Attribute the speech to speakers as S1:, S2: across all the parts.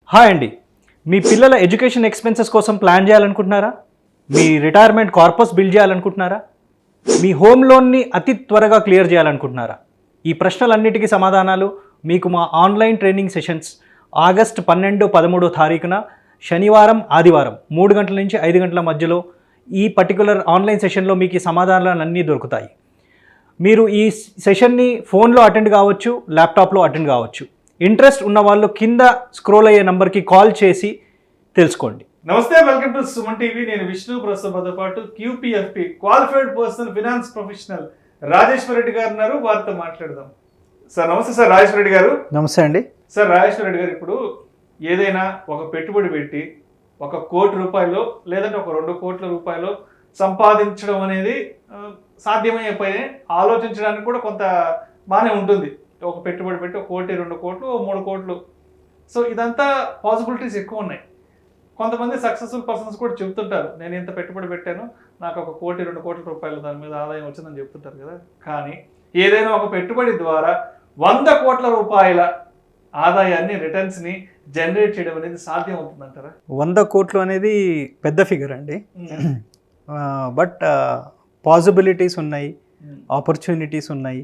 S1: Hi అండి, మీ పిల్లల education expenses కోసం ప్లాన్ చేయాలనుకుంటున్నారా? మీ రిటైర్మెంట్ కార్పస్ బిల్డ్ చేయాలనుకుంటున్నారా? మీ హోమ్ లోన్ని అతి త్వరగా క్లియర్ చేయాలనుకుంటున్నారా? ఈ ప్రశ్నలన్నిటికీ సమాధానాలు మీకు మా ఆన్లైన్ ట్రైనింగ్ సెషన్స్ ఆగస్ట్ 12-13 తారీఖున శనివారం ఆదివారం 3 గంటల నుంచి 5 గంటల మధ్యలో ఈ పర్టికులర్ ఆన్లైన్ సెషన్లో మీకు ఈ సమాధానాలన్నీ దొరుకుతాయి. మీరు ఈ సెషన్ని ఫోన్లో అటెండ్ కావచ్చు, ల్యాప్టాప్లో అటెండ్ కావచ్చు. ఇంట్రెస్ట్ ఉన్న వాళ్ళు కింద స్క్రోల్ అయ్యే నంబర్కి కాల్ చేసి తెలుసుకోండి.
S2: నమస్తే, వెల్కమ్ టు సుమన్ టీవీ. నేను విష్ణు. ప్రస్తుతంతో పాటు QPFP qualified personal finance professional Rajeshwara Reddy గారు ఉన్నారు. వారితో మాట్లాడదాం. సార్ నమస్తే. సార్ రాజేశ్వర రెడ్డి గారు.
S1: నమస్తే అండి.
S2: సార్ రాజేశ్వర రెడ్డి గారు, ఇప్పుడు ఏదైనా ఒక పెట్టుబడి పెట్టి 1 కోటి రూపాయలు లేదంటే 2 కోట్ల రూపాయలు సంపాదించడం అనేది సాధ్యమయ్యే పని. ఆలోచించడానికి కూడా కొంత బాగానే ఉంటుంది. ఒక పెట్టుబడి పెట్టి 1 కోటి, 2 కోట్లు, 3 కోట్లు. సో ఇదంతా పాసిబిలిటీస్ ఎక్కువ ఉన్నాయి. కొంతమంది సక్సెస్ఫుల్ పర్సన్స్ కూడా చెప్తుంటారు, నేను ఇంత పెట్టుబడి పెట్టాను, నాకు 1 కోటి, 2 కోట్ల రూపాయలు దాని మీద ఆదాయం వచ్చిందని చెప్తుంటారు కదా. కానీ ఏదైనా ఒక పెట్టుబడి ద్వారా 100 కోట్ల రూపాయల ఆదాయాన్ని, రిటర్న్స్ని జనరేట్ చేయడం అనేది సాధ్యం అవుతుందంటారా?
S1: 100 కోట్లు అనేది పెద్ద ఫిగర్ అండి. బట్ పాసిబిలిటీస్ ఉన్నాయి, ఆపర్చునిటీస్ ఉన్నాయి.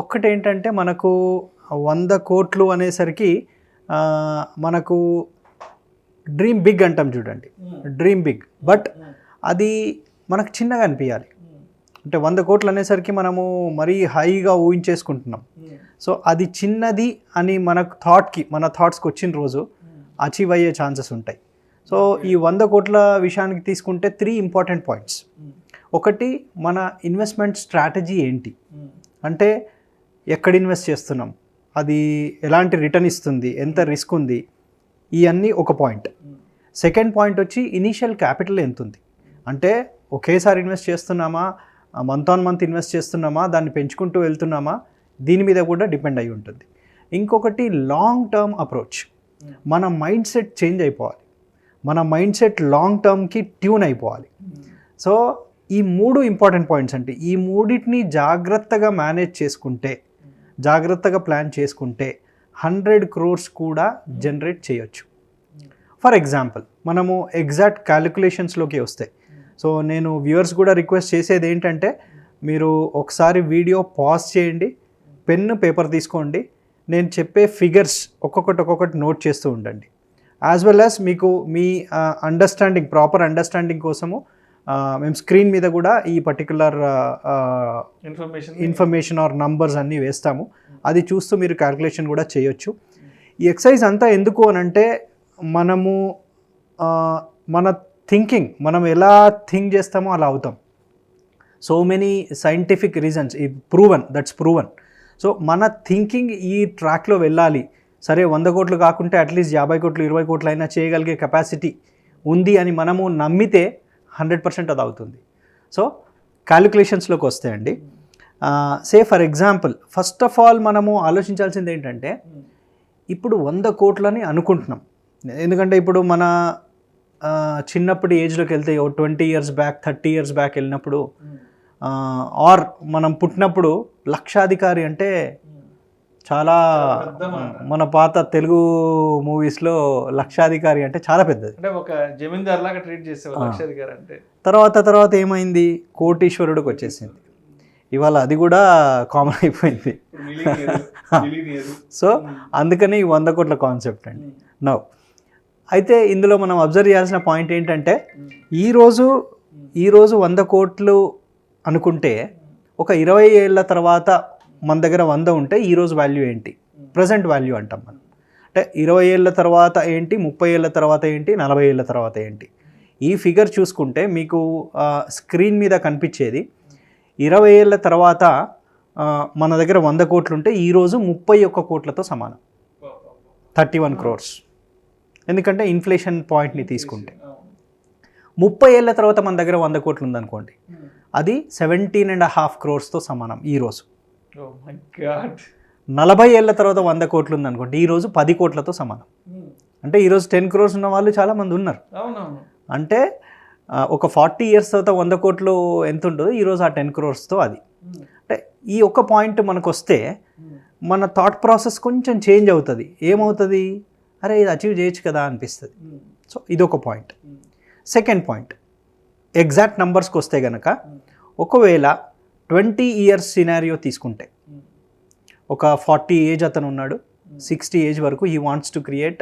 S1: ఒక్కటి ఏంటంటే, మనకు 100 కోట్లు అనేసరికి మనకు డ్రీమ్ బిగ్ అంటాం చూడండి, డ్రీమ్ బిగ్. బట్ అది మనకు చిన్నగా అనిపించాలి. అంటే 100 కోట్లు అనేసరికి మనము మరీ హైగా ఊహించేసుకుంటున్నాం. సో అది చిన్నది అని మన థాట్స్కి వచ్చిన రోజు అచీవ్ అయ్యే ఛాన్సెస్ ఉంటాయి. సో ఈ 100 కోట్ల విషయానికి తీసుకుంటే 3 ఇంపార్టెంట్ పాయింట్స్. ఒకటి, మన ఇన్వెస్ట్మెంట్ స్ట్రాటజీ ఏంటి, అంటే ఎక్కడ ఇన్వెస్ట్ చేస్తున్నాం, అది ఎలాంటి రిటర్న్ ఇస్తుంది, ఎంత రిస్క్ ఉంది, ఇవన్నీ ఒక పాయింట్. సెకండ్ పాయింట్ వచ్చి ఇనీషియల్ క్యాపిటల్ ఎంత ఉంది, అంటే ఒకేసారి ఇన్వెస్ట్ చేస్తున్నామా, మంత్ ఆన్ మంత్ ఇన్వెస్ట్ చేస్తున్నామా, దాన్ని పెంచుకుంటూ వెళ్తున్నామా, దీని మీద కూడా డిపెండ్ అయి ఉంటుంది. ఇంకొకటి లాంగ్ టర్మ్ అప్రోచ్. మన మైండ్ సెట్ చేంజ్ అయిపోవాలి, మన మైండ్ సెట్ లాంగ్ టర్మ్కి ట్యూన్ అయిపోవాలి. సో ఈ 3 ఇంపార్టెంట్ పాయింట్స్. అంటే ఈ మూడింటిని జాగ్రత్తగా మేనేజ్ చేసుకుంటే, జాగ్రత్తగా ప్లాన్ చేసుకుంటే 100 crores కూడా జనరేట్ చేయొచ్చు. ఫర్ ఎగ్జాంపుల్, మనము ఎగ్జాక్ట్ క్యాలిక్యులేషన్స్లోకి వస్తే, సో నేను వ్యూవర్స్ కూడా రిక్వెస్ట్ చేసేది ఏంటంటే, మీరు ఒకసారి వీడియో పాజ్ చేయండి, పెన్ పేపర్ తీసుకోండి, నేను చెప్పే ఫిగర్స్ ఒక్కొక్కటి నోట్ చేస్తూ ఉండండి. యాజ్ వెల్ యాజ్ మీకు మీ అండర్స్టాండింగ్, ప్రాపర్ అండర్స్టాండింగ్ కోసము మేము స్క్రీన్ మీద కూడా ఈ పర్టికులర్ ఇన్ఫర్మేషన్ ఆర్ నంబర్స్ అన్నీ వేస్తాము. అది చూస్తూ మీరు క్యాల్కులేషన్ కూడా చేయొచ్చు. ఈ ఎక్సర్సైజ్ అంతా ఎందుకు అనంటే, మనము మన థింకింగ్, మనం ఎలా థింక్ చేస్తామో అలా అవుతాం. So many scientific reasons, that's proven. So మన థింకింగ్ ఈ ట్రాక్లో వెళ్ళాలి. సరే, 100 కోట్లు కాకుంటే అట్లీస్ట్ 50 కోట్లు 20 కోట్లు అయినా చేయగలిగే కెపాసిటీ ఉంది అని మనము నమ్మితే 100% అది అవుతుంది. సో క్యాలిక్యులేషన్స్లోకి వస్తే అండి, say for example, first of all మనము ఆలోచించాల్సింది ఏంటంటే, ఇప్పుడు 100 కోట్లని అనుకుంటున్నాం. ఎందుకంటే ఇప్పుడు మన చిన్నప్పుడు ఏజ్లోకి వెళ్తే 20 years బ్యాక్, 30 years బ్యాక్ వెళ్ళినప్పుడు, ఆర్ మనం పుట్టినప్పుడు లక్షాధికారి అంటే చాలా, మన పాత తెలుగు మూవీస్లో లక్షాధికారి అంటే చాలా పెద్దది,
S2: అంటే ఒక జమీందార్ లాగా ట్రీట్ చేసేవారు లక్షాధికారి అంటే.
S1: తర్వాత ఏమైంది, కోటీశ్వరుడికి వచ్చేసింది. ఇవాళ అది కూడా కామన్ అయిపోయింది. సో అందుకని ఈ 100 కోట్ల కాన్సెప్ట్ అండి. నౌ అయితే ఇందులో మనం అబ్జర్వ్ చేయాల్సిన పాయింట్ ఏంటంటే, ఈరోజు 100 కోట్లు అనుకుంటే, ఒక 20 ఏళ్ళ తర్వాత మన దగ్గర 100 ఉంటే ఈరోజు వాల్యూ ఏంటి, ప్రజెంట్ వాల్యూ అంటాం మనం. అంటే 20 ఏళ్ళ తర్వాత ఏంటి, 30 ఏళ్ళ తర్వాత ఏంటి, 40 ఏళ్ళ తర్వాత ఏంటి, ఈ ఫిగర్ చూసుకుంటే మీకు స్క్రీన్ మీద కనిపించేది 20 ఏళ్ళ తర్వాత మన దగ్గర 100 కోట్లు ఉంటే ఈరోజు 31 కోట్లతో సమానం, 31 crores. ఎందుకంటే ఇన్ఫ్లేషన్ పాయింట్ని తీసుకుంటే 30 ఏళ్ళ తర్వాత మన దగ్గర 100 కోట్లు ఉందనుకోండి, అది 17.5 crores సమానం ఈరోజు. 40 ఏళ్ళ తర్వాత 100 కోట్లు ఉందనుకోండి, ఈరోజు 10 కోట్లతో సమానం. అంటే ఈరోజు 10 crores ఉన్న వాళ్ళు చాలామంది ఉన్నారు. అంటే ఒక 40 years తర్వాత 100 కోట్లు ఎంత ఉంటుందో ఈరోజు ఆ 10 crores అది. అంటే ఈ ఒక్క పాయింట్ మనకు వస్తే మన థాట్ ప్రాసెస్ కొంచెం చేంజ్ అవుతుంది. ఏమవుతుంది, అరే ఇది అచీవ్ చేయొచ్చు కదా అనిపిస్తుంది. సో ఇదొక పాయింట్. సెకండ్ పాయింట్, ఎగ్జాక్ట్ నెంబర్స్కి వస్తే కనుక ఒకవేళ 20 years సినారియో తీసుకుంటే, ఒక 40 ఏజ్ అతను ఉన్నాడు, 60 ఏజ్ వరకు he wants to create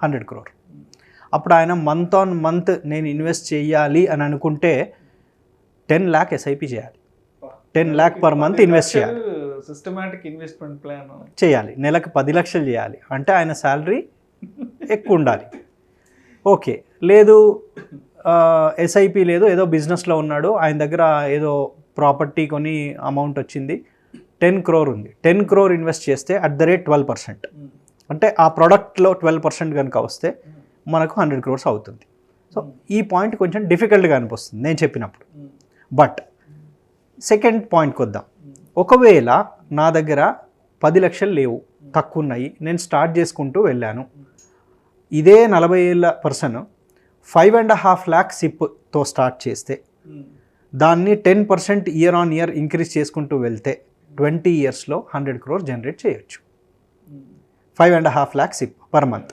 S1: 100 crore. అప్పుడు ఆయన మంత్ ఆన్ మంత్ నేను ఇన్వెస్ట్ చేయాలి అని అనుకుంటే 10 lakh SIP చేయాలి, 10 lakh per month ఇన్వెస్ట్ చేయాలి,
S2: సిస్టమాటిక్ ఇన్వెస్ట్మెంట్ ప్లాన్
S1: చేయాలి, నెలకు 10 లక్షలు చేయాలి. అంటే ఆయన శాలరీ ఎక్కువ ఉండాలి. ఓకే, లేదు SIP లేదు, ఏదో బిజినెస్లో ఉన్నాడు, ఆయన దగ్గర ఏదో ప్రాపర్టీ కొని అమౌంట్ వచ్చింది, 10 crore ఉంది, 10 crore ఇన్వెస్ట్ చేస్తే అట్ ద రేట్ 12%, అంటే ఆ ప్రోడక్ట్లో 12% కనుక వస్తే మనకు 100 crores అవుతుంది. సో ఈ పాయింట్ కొంచెం డిఫికల్ట్గా అనిపిస్తుంది నేను చెప్పినప్పుడు. బట్ సెకండ్ పాయింట్కి వద్దాం. ఒకవేళ నా దగ్గర 10 లక్షలు లేవు, తక్కువ ఉన్నాయి, నేను స్టార్ట్ చేసుకుంటూ వెళ్ళాను, ఇదే 40 ఏళ్ళ పర్సన్ 5.5 lakh సిప్తో స్టార్ట్ చేస్తే దాన్ని 10% ఇయర్ ఆన్ ఇయర్ ఇంక్రీజ్ చేసుకుంటూ వెళ్తే 20 yearsలో 100 crores జనరేట్ చేయొచ్చు. 5.5 lakh సిప్ పర్ మంత్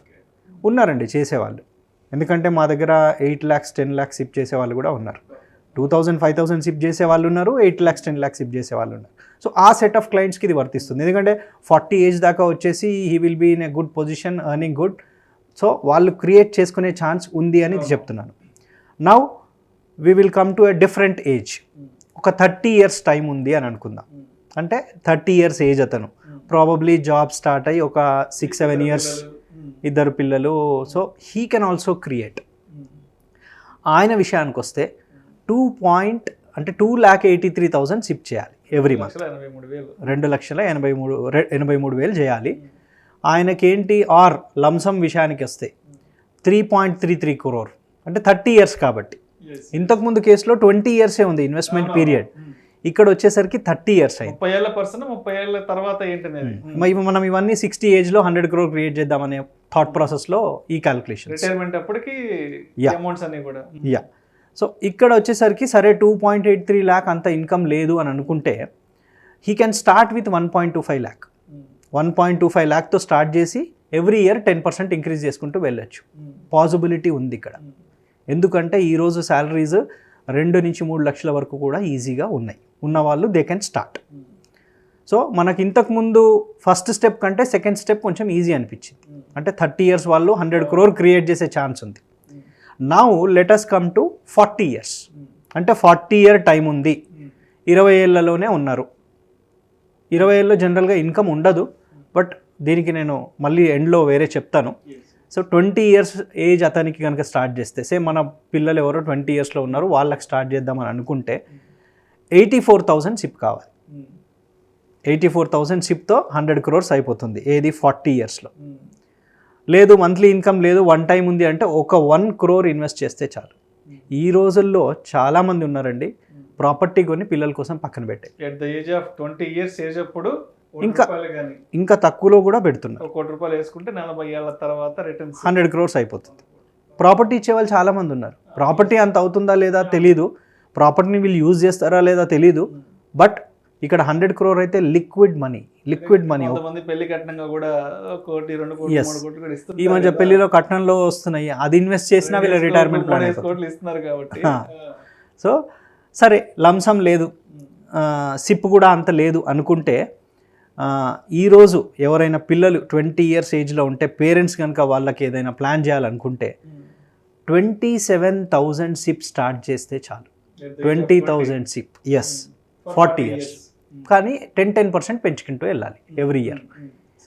S1: ఉన్నారండి చేసేవాళ్ళు. ఎందుకంటే మా దగ్గర 8 lakhs 10 lakhs సిప్ చేసేవాళ్ళు కూడా ఉన్నారు, 2000 5000 సిప్ చేసేవాళ్ళు ఉన్నారు, 8 lakhs 10 lakhs సిప్ చేసేవాళ్ళు ఉన్నారు. సో ఆ సెట్ ఆఫ్ క్లయింట్స్కి ఇది వర్తిస్తుంది. ఎందుకంటే 40 ఏజ్ దాకా వచ్చేసి he will be in a good position, earning good. So వాళ్ళు క్రియేట్ చేసుకునే ఛాన్స్ ఉంది అని చెప్తున్నాను. Now we will come to a different age. ఒక 30 years టైం ఉంది అని అనుకుందాం. అంటే 30 years ఏజ్ అతను ప్రాబబ్లీ జాబ్ స్టార్ట్ అయ్యి ఒక 6-7 years, 2 పిల్లలు. So he can also create. ఆయన విషయానికి వస్తే 2,83,000 సిప్ చేయాలి ఎవ్రీ మంత్, 2,83,000 చేయాలి. ఆయనకేంటి ఆర్ లంసమ్ విషయానికి వస్తే 3.33 crore, అంటే 30 years కాబట్టి. ఇంతకుముందు కేసులో 20 years ఉంది ఇన్వెస్ట్మెంట్ పీరియడ్, ఇక్కడ వచ్చేసరికి 30 years అయింది.
S2: 30 ఏళ్ల పర్సన్ 30 ఏళ్ల తర్వాత ఏంటనేది
S1: మనం ఇవన్నీ 60 ఏజ్లో 100 crore క్రియేట్ చేద్దామనే థాట్ ప్రాసెస్లో ఈ క్యాలిక్యులేషన్,
S2: రిటైర్మెంట్ అప్పటికి అమౌంట్స్ అన్ని కూడా.
S1: సో ఇక్కడ వచ్చేసరికి సరే 2.83 lakh అంత ఇన్కమ్ లేదు అని అనుకుంటే he can start with 1.25 lakh. 1.25 lakhతో స్టార్ట్ చేసి ఎవ్రీ ఇయర్ 10% ఇంక్రీజ్ చేసుకుంటూ వెళ్ళొచ్చు. పాసిబిలిటీ ఉంది ఇక్కడ. ఎందుకంటే ఈరోజు శాలరీస్ 2 నుంచి 3 లక్షల వరకు కూడా ఈజీగా ఉన్నాయి. ఉన్నవాళ్ళు దే కెన్ స్టార్ట్. సో మనకి ఇంతకుముందు ఫస్ట్ స్టెప్ కంటే సెకండ్ స్టెప్ కొంచెం ఈజీ అనిపించింది. అంటే 30 years వాళ్ళు 100 crore క్రియేట్ చేసే ఛాన్స్ ఉంది. Now let us come to 40 years. అంటే 40 year టైం ఉంది, 20 ఏళ్లలోనే ఉన్నారు. 20 ఏళ్ళలో జనరల్గా ఇన్కమ్ ఉండదు, బట్ దీనికి నేను మళ్ళీ ఎండ్లో వేరే చెప్తాను. సో 20 years ఏజ్ అతనికి కనుక స్టార్ట్ చేస్తే, సే మన పిల్లలు ఎవరో 20 yearsలో ఉన్నారు, వాళ్ళకి స్టార్ట్ చేద్దామని అనుకుంటే 84,000 సిప్ కావాలి. 84,000 సిప్తో 100 crores అయిపోతుంది. ఏది 40 yearsలో. లేదు మంత్లీ ఇన్కమ్ లేదు, వన్ టైం ఉంది అంటే ఒక 1 crore ఇన్వెస్ట్ చేస్తే చాలు. ఈ రోజుల్లో చాలామంది ఉన్నారండి ప్రాపర్టీ కొని పిల్లల కోసం పక్కన పెట్టే,
S2: at the age of 20 years age అప్పుడు
S1: ఇంకా తక్కువలో కూడా పెడుతున్నారు.
S2: ₹1 వేసుకుంటే 40 ఏళ్ల తర్వాత రిటర్న్స్
S1: 100 crores అయిపోతుంది. ప్రాపర్టీ ఇచ్చే వాళ్ళు చాలామంది ఉన్నారు. ప్రాపర్టీ అంత అవుతుందా లేదా తెలీదు, ప్రాపర్టీని వీళ్ళు యూజ్ చేస్తారా లేదా తెలీదు, బట్ ఇక్కడ 100 crore అయితే లిక్విడ్ మనీ.
S2: పెళ్లి కట్నంగా కూడా 1 కోటి 2 కోట్లు 3 కోట్లు కూడా ఇస్తున్నారు.
S1: ఈ మధ్య పెళ్లిలో కట్నంలో వస్తున్నాయి, అది ఇన్వెస్ట్ చేసినా వీళ్ళ రిటైర్మెంట్ ప్లాన్
S2: ఇస్తున్నారు కాబట్టి.
S1: సో సరే లంసమ్ లేదు, సిప్ కూడా అంత లేదు అనుకుంటే, ఈరోజు ఎవరైనా పిల్లలు 20 years ఏజ్లో ఉంటే పేరెంట్స్ కనుక వాళ్ళకి ఏదైనా ప్లాన్ చేయాలనుకుంటే 27,000 సిప్ స్టార్ట్ చేస్తే చాలు. 20,000 సిప్, ఎస్ 40 years. కానీ 10% పెంచుకుంటూ వెళ్ళాలి ఎవ్రీ ఇయర్.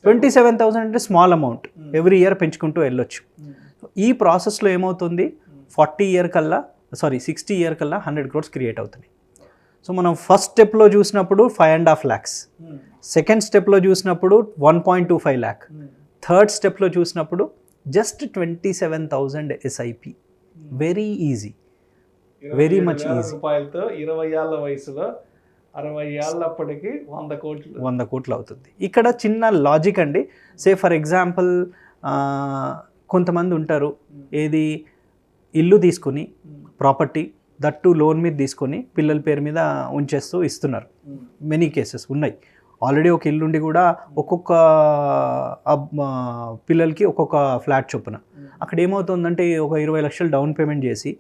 S1: 27,000 అంటే స్మాల్ అమౌంట్, ఎవ్రీ ఇయర్ పెంచుకుంటూ వెళ్ళొచ్చు. ఈ ప్రాసెస్లో ఏమవుతుంది, 60 year కల్లా 100 crores క్రియేట్ అవుతుంది. సో మనం ఫస్ట్ స్టెప్లో చూసినప్పుడు 5.5 lakhs, సెకండ్ స్టెప్లో చూసినప్పుడు 1.25 lakh, థర్డ్ స్టెప్లో చూసినప్పుడు just 27,000 SIP. Very easy, very much easy.
S2: రూపాయలతో 20 ఏళ్ల వయసులో 60 ఏళ్ళప్పటికి 100
S1: కోట్లు అవుతుంది. ఇక్కడ చిన్న లాజిక్ అండి. సే ఫర్ ఎగ్జాంపుల్ కొంతమంది ఉంటారు, ఏది ఇల్లు తీసుకుని ప్రాపర్టీ దట్టు లోన్ మీద తీసుకొని పిల్లల పేరు మీద ఉంచేస్తూ ఇస్తున్నారు. మెనీ కేసెస్ ఉన్నాయి. ఆల్రెడీ ఒక ఇల్లుండి కూడా ఒక్కొక్క పిల్లలకి ఒక్కొక్క ఫ్లాట్ చొప్పున. అక్కడ ఏమవుతుందంటే ఒక 20 లక్షలు డౌన్ పేమెంట్ చేసి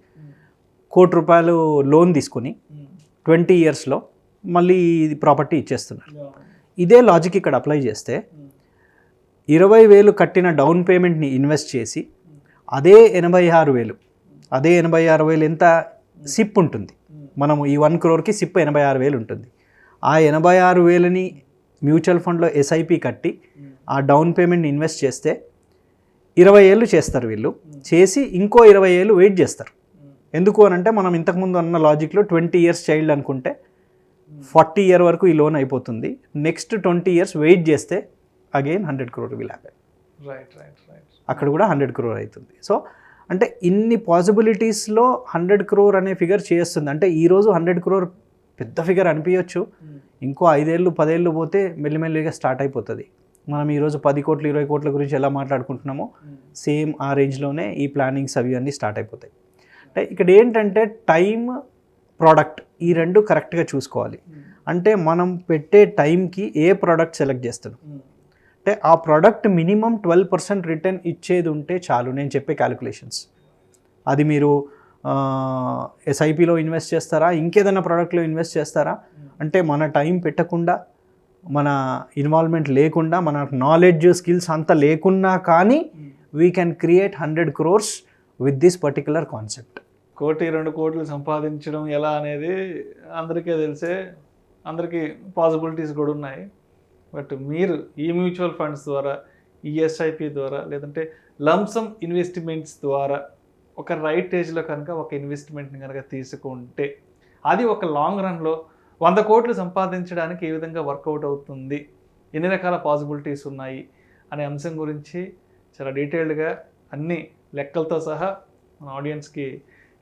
S1: ₹1,00,00,000 లోన్ తీసుకొని 20 ఇయర్స్లో మళ్ళీ ఇది ప్రాపర్టీ ఇచ్చేస్తున్నారు. ఇదే లాజిక్ ఇక్కడ అప్లై చేస్తే 20,000 కట్టిన డౌన్ పేమెంట్ని ఇన్వెస్ట్ చేసి అదే 86,000 ఎంత సిప్ ఉంటుంది. మనము ఈ 1 crore సిప్ 86,000 ఉంటుంది. ఆ 86,000ని మ్యూచువల్ ఫండ్లో ఎస్ఐపి కట్టి ఆ డౌన్ పేమెంట్ని ఇన్వెస్ట్ చేస్తే 20 ఏళ్ళు చేస్తారు వీళ్ళు. చేసి ఇంకో 20 ఏళ్ళు వెయిట్ చేస్తారు. ఎందుకు అని అంటే మనం ఇంతకుముందు అన్న లాజిక్లో 20 ఇయర్స్ చైల్డ్ అనుకుంటే 40 ఇయర్ వరకు ఈ లోన్ అయిపోతుంది. నెక్స్ట్ 20 ఇయర్స్ వెయిట్ చేస్తే అగైన్ 100 crore విల్ హ్యాపెన్. అక్కడ కూడా 100 crore అవుతుంది. సో అంటే ఇన్ని పాసిబిలిటీస్లో 100 crore అనే ఫిగర్ చేస్తుంది. అంటే ఈరోజు 100 crore పెద్ద ఫిగర్ అనిపించవచ్చు, ఇంకో 5 ఏళ్ళు 10 ఏళ్ళు పోతే మెల్లిమెల్లిగా స్టార్ట్ అయిపోతుంది. మనం ఈరోజు 10 కోట్లు 20 కోట్ల గురించి ఎలా మాట్లాడుకుంటున్నామో సేమ్ ఆ రేంజ్లోనే ఈ ప్లానింగ్స్ అవి అన్నీ స్టార్ట్ అయిపోతాయి. అంటే ఇక్కడ ఏంటంటే టైం, ప్రోడక్ట్ ఈ రెండు కరెక్ట్గా చూసుకోవాలి. అంటే మనం పెట్టే టైంకి ఏ ప్రోడక్ట్ సెలెక్ట్ చేస్తున్నాం అంటే ఆ ప్రోడక్ట్ మినిమం 12% రిటర్న్ ఇచ్చేది ఉంటే చాలు. నేను చెప్పే క్యాలిక్యులేషన్స్ అది మీరు ఎస్ఐపిలో ఇన్వెస్ట్ చేస్తారా, ఇంకేదైనా ప్రోడక్ట్లో ఇన్వెస్ట్ చేస్తారా అంటే మన టైం పెట్టకుండా, మన ఇన్వాల్వ్మెంట్ లేకుండా, మన నాలెడ్జ్ స్కిల్స్ అంతా లేకున్నా కానీ we can create 100 crores with this particular concept.
S2: 1-2 కోట్లు సంపాదించడం ఎలా అనేది అందరికీ తెలిసే, అందరికీ పాసిబిలిటీస్ కూడా ఉన్నాయి. బట్ మీరు ఈ మ్యూచువల్ ఫండ్స్ ద్వారా, ఈ ఎస్ఐపి ద్వారా, లేదంటే లంసమ్ ఇన్వెస్ట్మెంట్స్ ద్వారా ఒక రైట్ ఏజ్లో కనుక ఒక ఇన్వెస్ట్మెంట్ని కనుక తీసుకుంటే అది ఒక లాంగ్ రన్లో 100 కోట్లు సంపాదించడానికి ఏ విధంగా వర్కౌట్ అవుతుంది, ఎన్ని రకాల పాసిబిలిటీస్ ఉన్నాయి అనే అంశం గురించి చాలా డీటెయిల్డ్గా అన్ని లెక్కలతో సహా మన ఆడియన్స్కి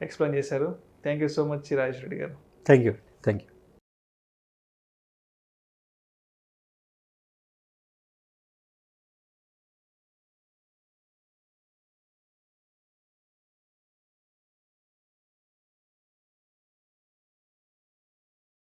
S2: ఎక్స్ప్లెయిన్ చేశారు. Thank you so much Rajesh Reddy గారు.
S1: Thank you.